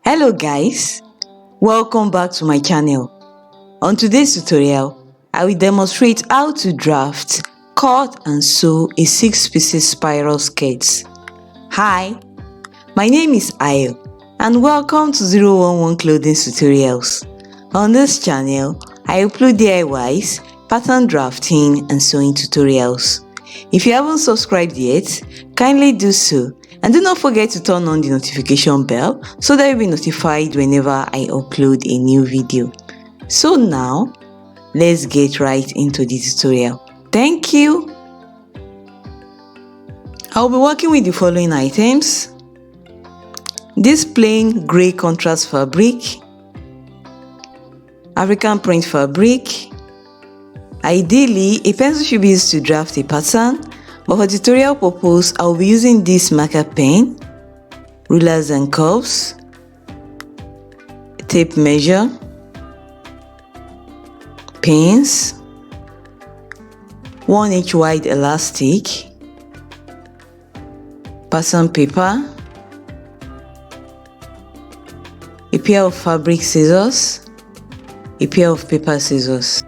Hello guys, welcome back to my channel. On today's tutorial, I will demonstrate how to draft, cut and sew a 6-piece spiral skirt. Hi, my name is Ayo and welcome to 011 Clothing Tutorials. On this channel, I upload DIYs, pattern drafting and sewing tutorials. If you haven't subscribed yet, kindly do so. And do not forget to turn on the notification bell so that you'll be notified whenever I upload a new video. So now, let's get right into the tutorial. Thank you! I'll be working with the following items. This plain grey contrast fabric, African print fabric. Ideally, a pencil should be used to draft a pattern, but for tutorial purpose, I will be using this marker pen, rulers and curves, tape measure, pins, 1 inch wide elastic, pattern paper, a pair of fabric scissors, a pair of paper scissors.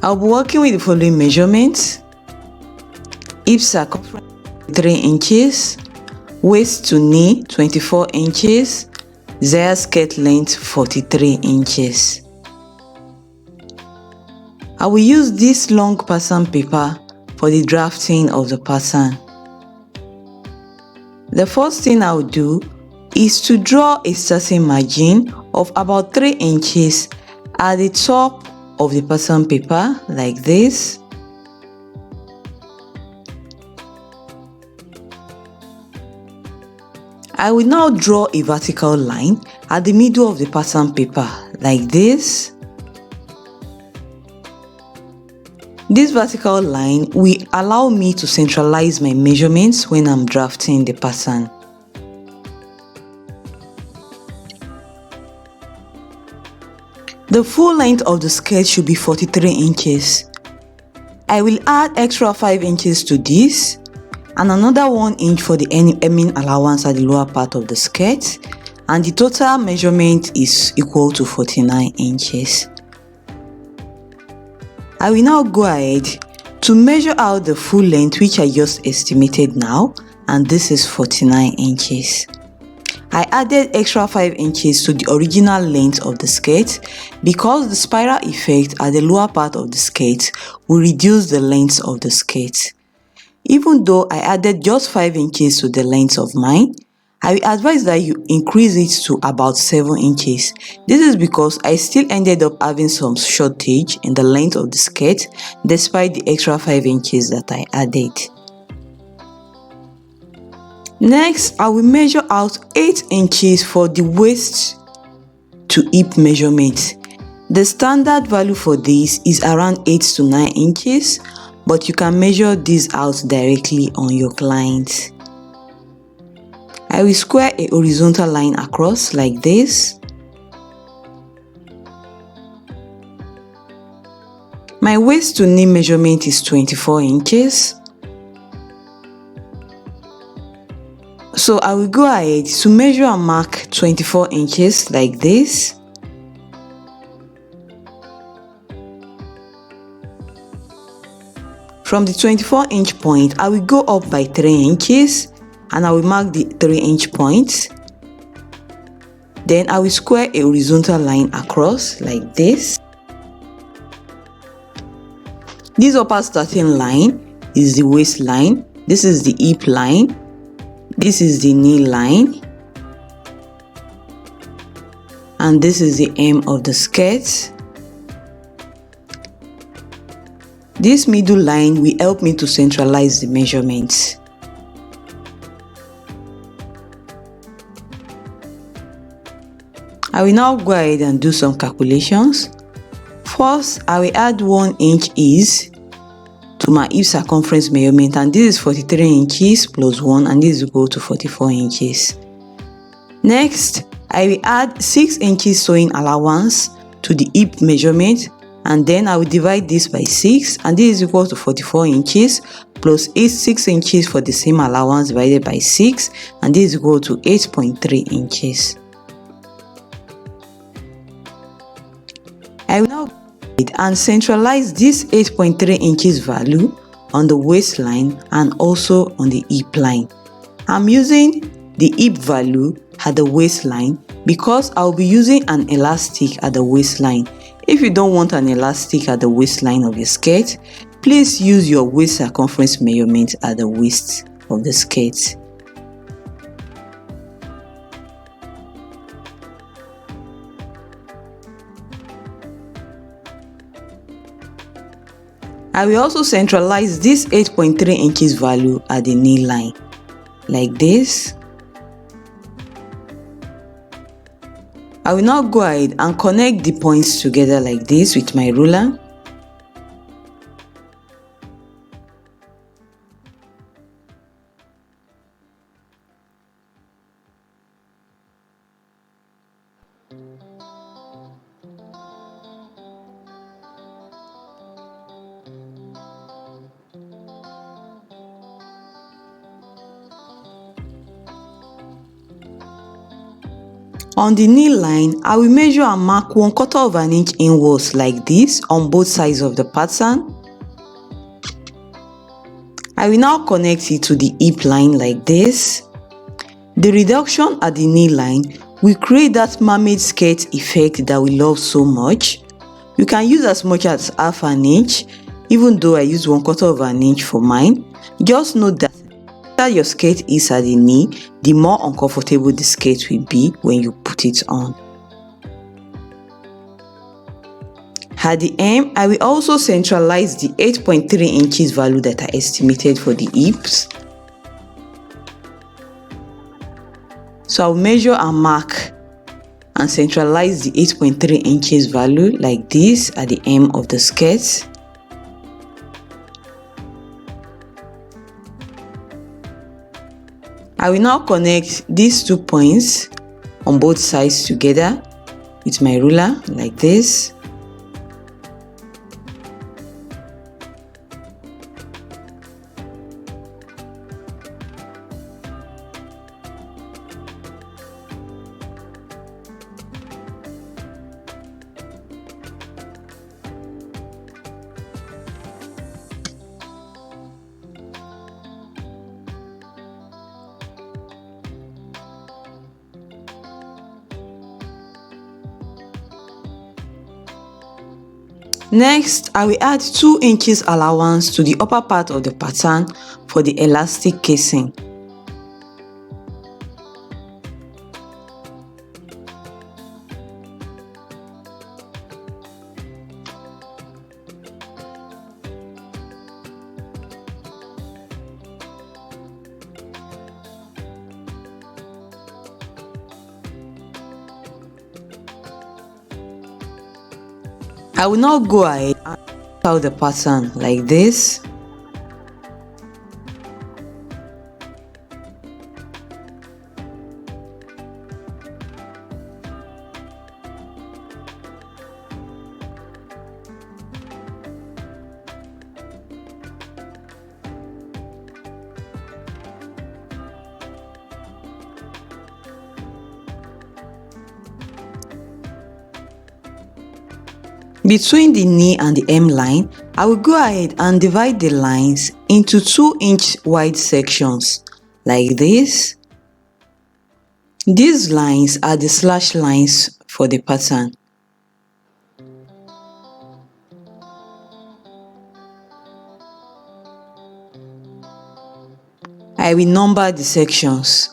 I'll be working with the following measurements: hip circumference 3 inches, waist to knee 24 inches, zaya skirt length 43 inches. I will use this long pattern paper for the drafting of the pattern. The first thing I will do is to draw a starting margin of about 3 inches at the top of the pattern paper like this. I will now draw a vertical line at the middle of the pattern paper like this. This vertical line will allow me to centralize my measurements when I'm drafting the pattern. The full length of the skirt should be 43 inches. I will add extra 5 inches to this and another 1 inch for the hemming allowance at the lower part of the skirt, and the total measurement is equal to 49 inches. I will now go ahead to measure out the full length, which I just estimated now, and this is 49 inches. I added extra 5 inches to the original length of the skirt because the spiral effect at the lower part of the skirt will reduce the length of the skirt. Even though I added just 5 inches to the length of mine, I will advise that you increase it to about 7 inches. This is because I still ended up having some shortage in the length of the skirt despite the extra 5 inches that I added. Next, I will measure out 8 inches for the waist to hip measurement. The standard value for this is around 8 to 9 inches, but you can measure this out directly on your client. I will square a horizontal line across like this. My waist to knee measurement is 24 inches. So I will go ahead to measure and mark 24 inches like this. From the 24-inch point, I will go up by 3 inches and I will mark the 3-inch point. Then I will square a horizontal line across like this. This upper starting line is the waistline. This is the hip line. This is the knee line, and this is the hem of the skirt. This middle line will help me to centralize the measurements. I will now go ahead and do some calculations. First, I will add 1 inch ease to my hip circumference measurement, and this is 43 inches plus 1, and this is equal to 44 inches. Next, I will add 6 inches sewing allowance to the hip measurement, and then I will divide this by 6, and this is equal to 44 inches plus 6 inches for the same allowance divided by 6, and this is equal to 8.3 inches. I will now go ahead and centralize this 8.3 inches value on the waistline and also on the hip line. I'm using the hip value at the waistline because I'll be using an elastic at the waistline. If you don't want an elastic at the waistline of your skirt, please use your waist circumference measurement at the waist of the skirt. I will also centralize this 8.3 inches value at the knee line, like this. I will now go ahead and connect the points together like this with my ruler. On the knee line, I will measure and mark 1/4 of an inch inwards like this on both sides of the pattern. I will now connect it to the hip line like this. The reduction at the knee line will create that mermaid skirt effect that we love so much. You can use as much as half an inch, even though I use 1/4 of an inch for mine. Just note that your skirt is at the knee, the more uncomfortable the skirt will be when you put it on. At the hem, I will also centralize the 8.3 inches value that I estimated for the hips. So I'll measure and mark and centralize the 8.3 inches value like this at the hem of the skirt. I will now connect these 2 points on both sides together with my ruler like this. Next, I will add 2 inches allowance to the upper part of the pattern for the elastic casing. I will now go ahead and cut out the pattern like this. Between the knee and the hem line, I will go ahead and divide the lines into 2-inch wide sections like this. These lines are the slash lines for the pattern. I will number the sections.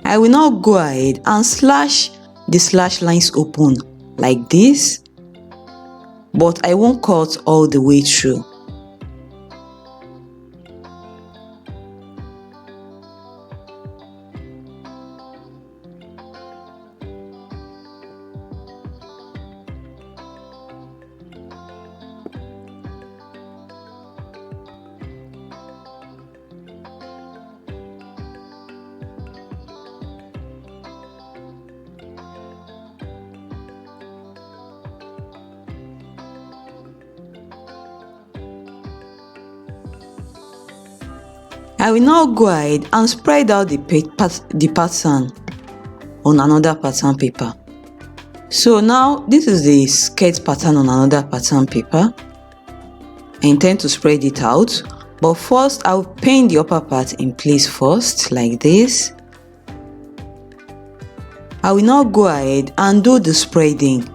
I will now go ahead and slash the slash lines open like this, but I won't cut all the way through. I will now go ahead and spread out the pattern on another pattern paper. So now this is the skirt pattern on another pattern paper. I intend to spread it out, but first I'll pin the upper part in place first, like this. I will now go ahead and do the spreading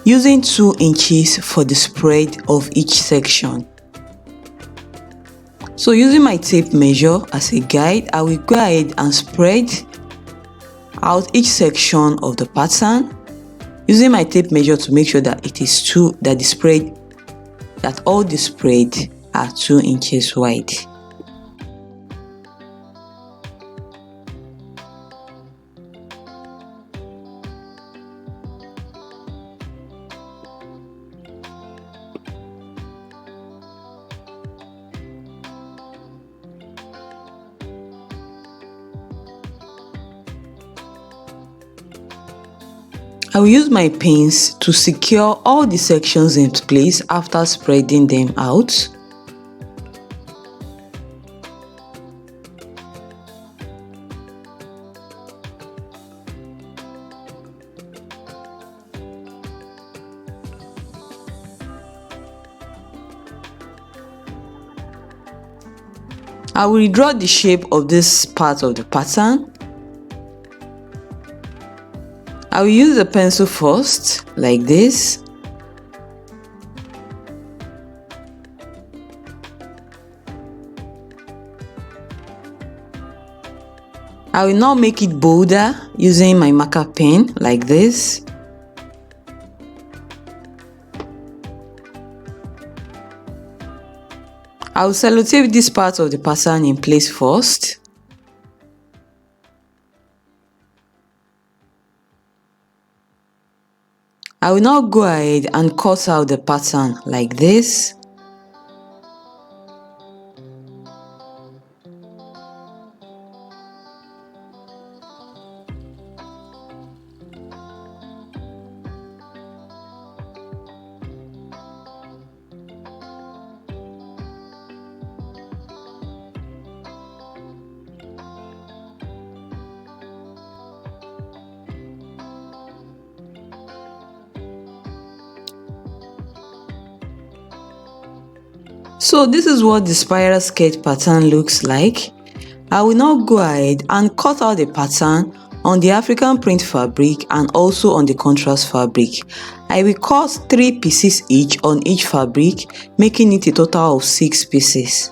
using 2 inches for the spread of each section. So using my tape measure as a guide, I will go ahead and spread out each section of the pattern using my tape measure to make sure that all the spread are 2 inches wide. I will use my pins to secure all the sections in place after spreading them out. I will redraw the shape of this part of the pattern. I will use the pencil first, like this. I will now make it bolder using my marker pen, like this. I will sellotape this part of the pattern in place first. I will now go ahead and cut out the pattern like this. So this is what the spiral skirt pattern looks like. I will now go ahead and cut out the pattern on the African print fabric and also on the contrast fabric. I will cut 3 pieces each on each fabric, making it a total of 6 pieces.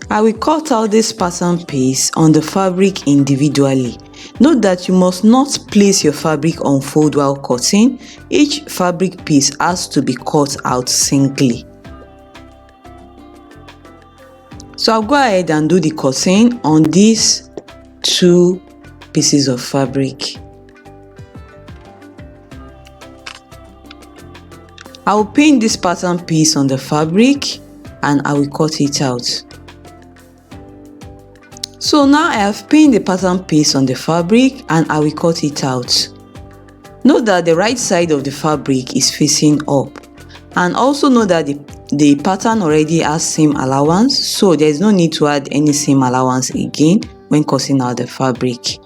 I will cut out this pattern piece on the fabric individually. Note that you must not place your fabric on fold while cutting. Each fabric piece has to be cut out singly. So I'll go ahead and do the cutting on these 2 pieces of fabric. I will pin this pattern piece on the fabric and I will cut it out. So now I have pinned the pattern piece on the fabric and I will cut it out. Note that the right side of the fabric is facing up, and also note that the pattern already has seam allowance, so there is no need to add any seam allowance again when cutting out the fabric.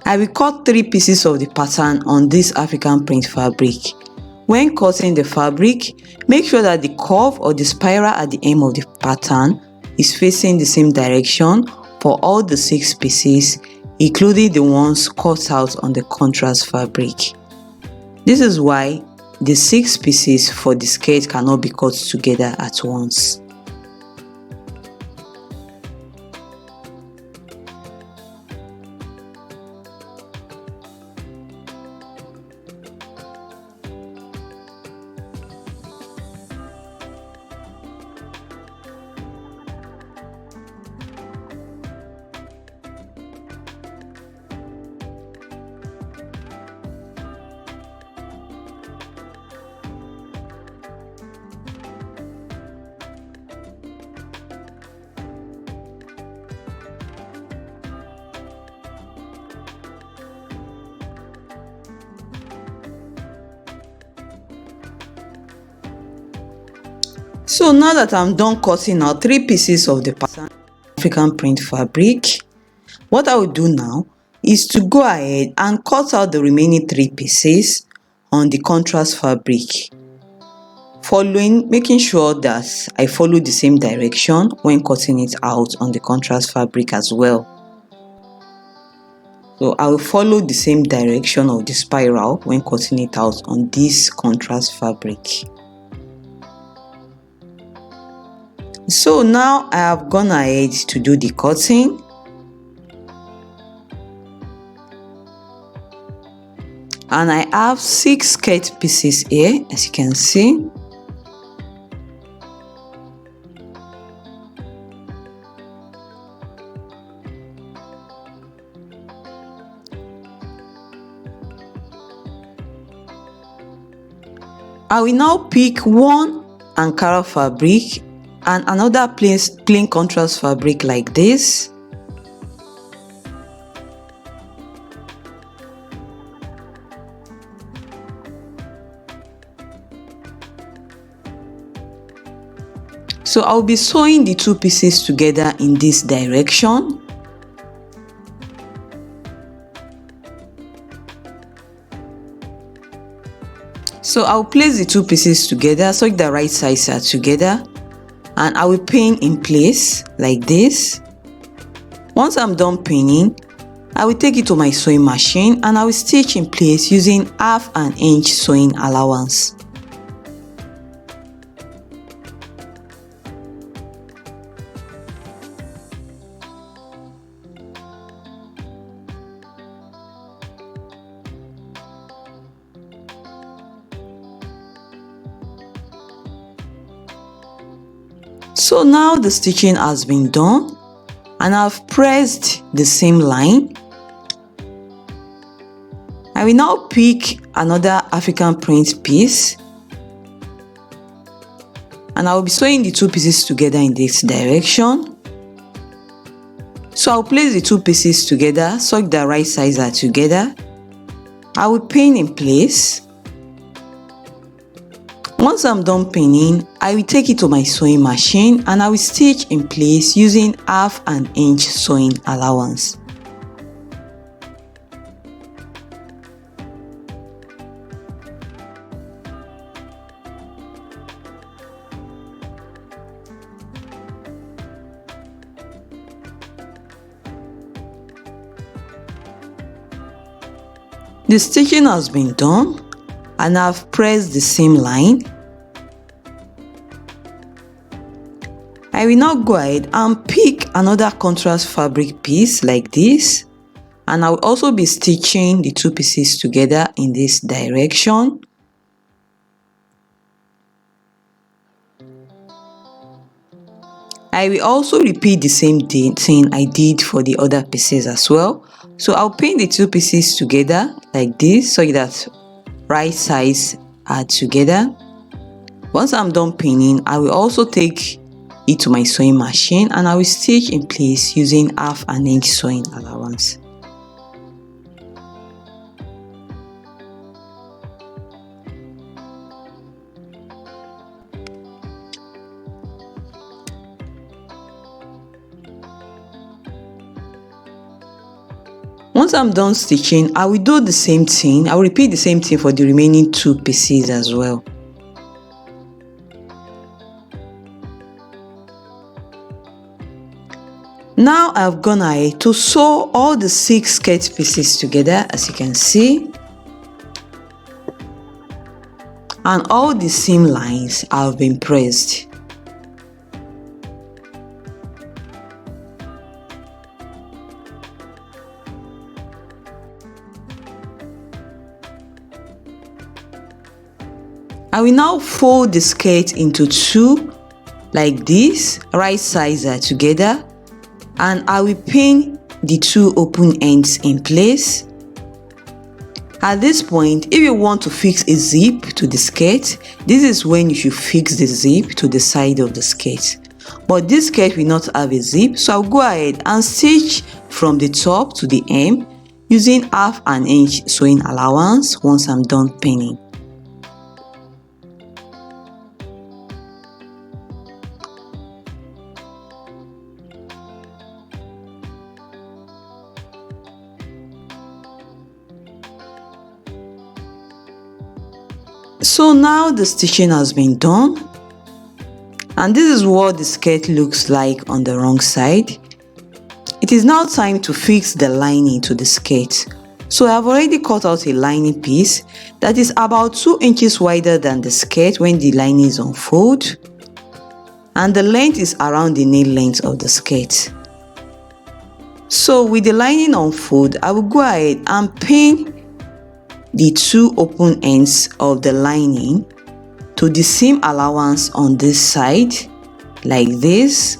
I will cut 3 pieces of the pattern on this African print fabric. When cutting the fabric, make sure that the curve or the spiral at the end of the pattern is facing the same direction for all the 6 pieces, including the ones cut out on the contrast fabric. This is why the 6 pieces for the skirt cannot be cut together at once. So now that I'm done cutting out 3 pieces of the African print fabric, what I will do now is to go ahead and cut out the remaining 3 pieces on the contrast fabric, making sure that I follow the same direction when cutting it out on the contrast fabric as well. So I will follow the same direction of the spiral when cutting it out on this contrast fabric. So now I have gone ahead to do the cutting. And I have 6 skirt pieces here, as you can see. I will now pick one Ankara fabric and another plain contrast fabric like this. So I'll be sewing the 2 pieces together in this direction. So I'll place the 2 pieces together so the right sides are together, and I will pin in place like this. Once I'm done pinning, I will take it to my sewing machine and I will stitch in place using 1/2 inch sewing allowance. So now the stitching has been done and I've pressed the same line. I will now pick another African print piece and I will be sewing the 2 pieces together in this direction. So I'll place the 2 pieces together so the right sides are together. I will pin in place. Once I'm done pinning, I will take it to my sewing machine and I will stitch in place using 1/2 inch sewing allowance. The stitching has been done and I've pressed the same line. I will now go ahead and pick another contrast fabric piece like this, and I will also be stitching the 2 pieces together in this direction. I will also repeat the same thing I did for the other pieces as well. So I'll pin the 2 pieces together like this so that right sides are together. Once I'm done pinning, I will also take it to my sewing machine and I will stitch in place using 1/2 inch sewing allowance. Once I'm done stitching, I will do the same thing. I will repeat the same thing for the remaining 2 pieces as well. Now I've gone ahead to sew all the 6 skirt pieces together, as you can see, and all the seam lines have been pressed. I will now fold the skirt into 2 like this, right sides are together, and I will pin the 2 open ends in place. At this point, if you want to fix a zip to the skirt, this is when you should fix the zip to the side of the skirt. But this skirt will not have a zip, so I'll go ahead and stitch from the top to the hem using 1/2 inch sewing allowance once I'm done pinning. So now the stitching has been done, and this is what the skirt looks like on the wrong side. It is now time to fix the lining to the skirt. So I have already cut out a lining piece that is about 2 inches wider than the skirt when the lining is unfolded, and the length is around the nail length of the skirt. So with the lining unfolded, I will go ahead and pin the 2 open ends of the lining to the seam allowance on this side like this.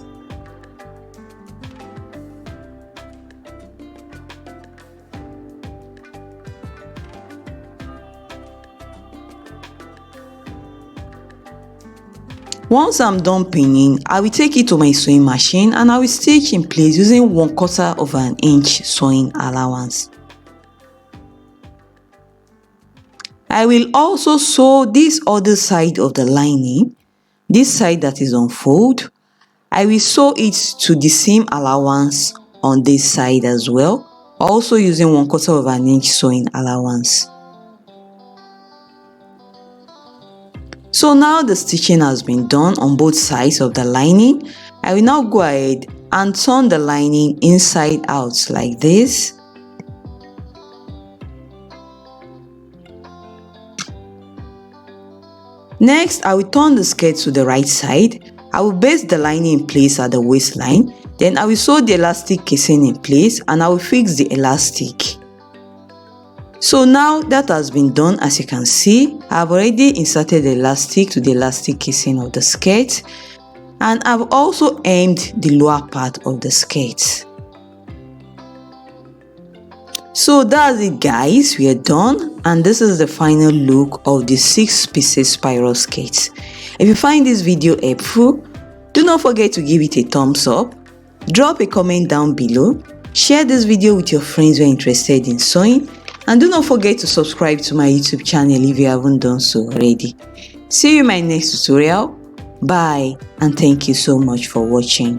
Once I'm done pinning, I will take it to my sewing machine and I will stitch in place using 1/4 of an inch sewing allowance. I will also sew this other side of the lining, this side that is unfolded. I will sew it to the seam allowance on this side as well, also using 1/4 of an inch sewing allowance. So now the stitching has been done on both sides of the lining. I will now go ahead and turn the lining inside out like this. Next, I will turn the skirt to the right side. I will baste the lining in place at the waistline. Then I will sew the elastic casing in place and I will fix the elastic. So now that has been done, as you can see, I have already inserted the elastic to the elastic casing of the skirt, and I've also hemmed the lower part of the skirt. So that's it guys, we are done, and this is the final look of the 6 pieces spiral skirt. If you find this video helpful, do not forget to give it a thumbs up, drop a comment down below, share this video with your friends who are interested in sewing, and do not forget to subscribe to my YouTube channel if you haven't done so already. See you in my next tutorial. Bye, and thank you so much for watching.